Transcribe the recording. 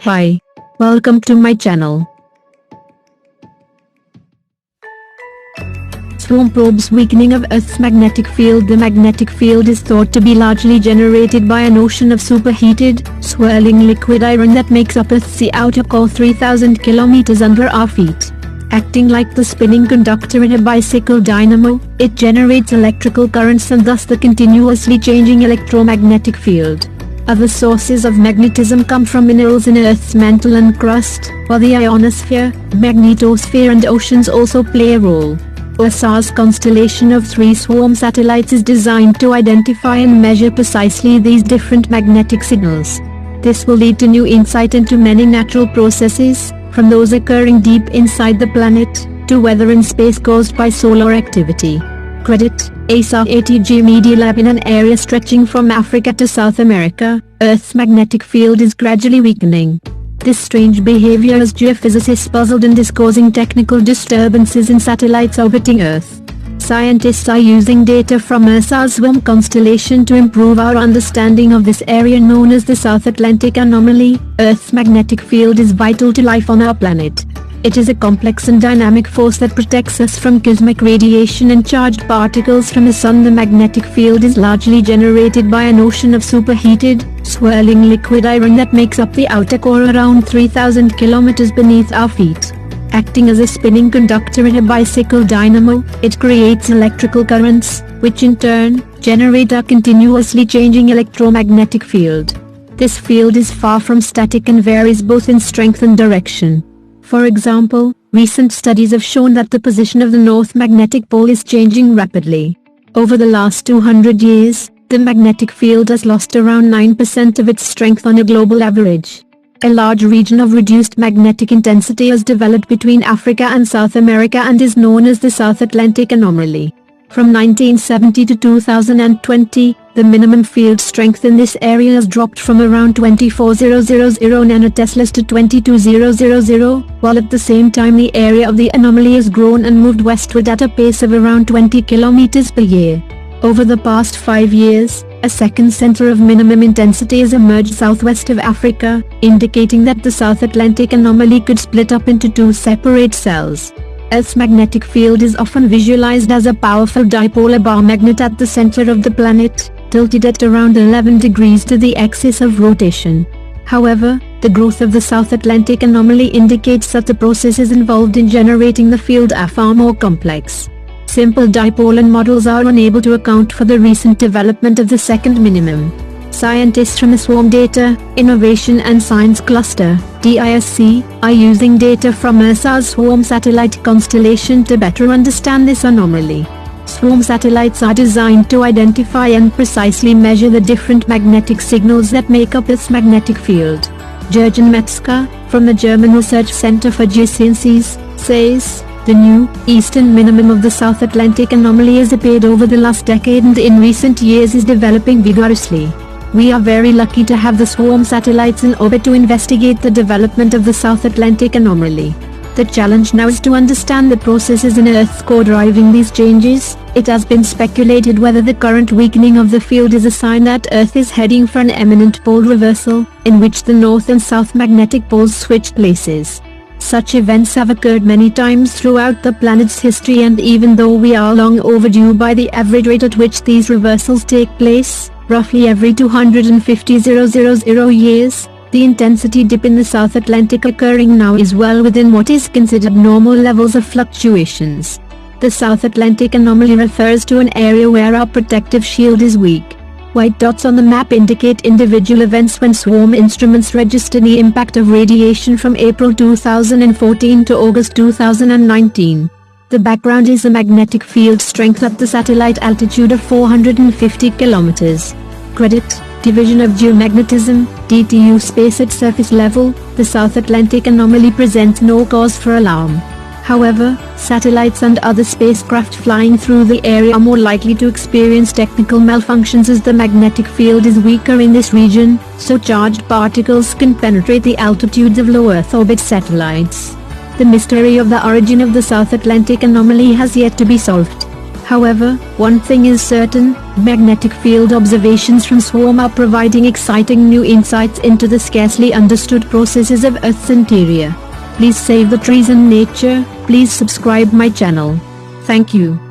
Hi. Welcome to my channel. Swarm probes weakening of Earth's magnetic field. The magnetic field is thought to be largely generated by an ocean of superheated, swirling liquid iron that makes up Earth's outer core 3,000 kilometers under our feet. Acting like the spinning conductor in a bicycle dynamo, it generates electrical currents and thus the continuously changing electromagnetic field. Other sources of magnetism come from minerals in Earth's mantle and crust, while the ionosphere, magnetosphere and oceans also play a role. OSA's constellation of 3 swarm satellites is designed to identify and measure precisely these different magnetic signals. This will lead to new insight into many natural processes, from those occurring deep inside the planet, to weather in space caused by solar activity. Credit, ESA ATG Media Lab. In an area stretching from Africa to South America, Earth's magnetic field is gradually weakening. This strange behavior has geophysicists puzzled and is causing technical disturbances in satellites orbiting Earth. Scientists are using data from ESA's Swarm constellation to improve our understanding of this area known as the South Atlantic Anomaly. Earth's magnetic field is vital to life on our planet. It is a complex and dynamic force that protects us from cosmic radiation and charged particles from the sun. The magnetic field is largely generated by an ocean of superheated, swirling liquid iron that makes up the outer core around 3,000 kilometers beneath our feet. Acting as a spinning conductor in a bicycle dynamo, it creates electrical currents, which in turn, generate a continuously changing electromagnetic field. This field is far from static and varies both in strength and direction. For example, recent studies have shown that the position of the North Magnetic Pole is changing rapidly. Over the last 200 years, the magnetic field has lost around 9% of its strength on a global average. A large region of reduced magnetic intensity has developed between Africa and South America and is known as the South Atlantic Anomaly. From 1970 to 2020, the minimum field strength in this area has dropped from around 24,000 nanoteslas to 22,000, while at the same time the area of the anomaly has grown and moved westward at a pace of around 20 kilometers per year. Over the past 5 years, a second center of minimum intensity has emerged southwest of Africa, indicating that the South Atlantic Anomaly could split up into 2 separate cells. Earth's magnetic field is often visualized as a powerful dipolar bar magnet at the center of the planet, tilted at around 11 degrees to the axis of rotation. However, the growth of the South Atlantic Anomaly indicates that the processes involved in generating the field are far more complex. Simple dipolar models are unable to account for the recent development of the second minimum. Scientists from the Swarm Data, Innovation and Science Cluster, DISC, are using data from ESA's Swarm satellite constellation to better understand this anomaly. Swarm satellites are designed to identify and precisely measure the different magnetic signals that make up its magnetic field. Jürgen Metzger, from the German Research Center for Geosciences, says, "The new, eastern minimum of the South Atlantic Anomaly has appeared over the last decade and in recent years is developing vigorously. We are very lucky to have the Swarm satellites in orbit to investigate the development of the South Atlantic Anomaly. The challenge now is to understand the processes in Earth's core driving these changes." It has been speculated whether the current weakening of the field is a sign that Earth is heading for an imminent pole reversal, in which the north and south magnetic poles switch places. Such events have occurred many times throughout the planet's history, and even though we are long overdue by the average rate at which these reversals take place, roughly every 250,000 years, the intensity dip in the South Atlantic occurring now is well within what is considered normal levels of fluctuations. The South Atlantic Anomaly refers to an area where our protective shield is weak. White dots on the map indicate individual events when Swarm instruments register the impact of radiation from April 2014 to August 2019. The background is the magnetic field strength at the satellite altitude of 450 kilometers. Credit, Division of Geomagnetism, DTU Space. At surface level, the South Atlantic Anomaly presents no cause for alarm. However, satellites and other spacecraft flying through the area are more likely to experience technical malfunctions as the magnetic field is weaker in this region, so charged particles can penetrate the altitudes of low Earth orbit satellites. The mystery of the origin of the South Atlantic Anomaly has yet to be solved. However, one thing is certain, magnetic field observations from SWAM are providing exciting new insights into the scarcely understood processes of Earth's interior. Please save the trees and nature. Please subscribe my channel. Thank you.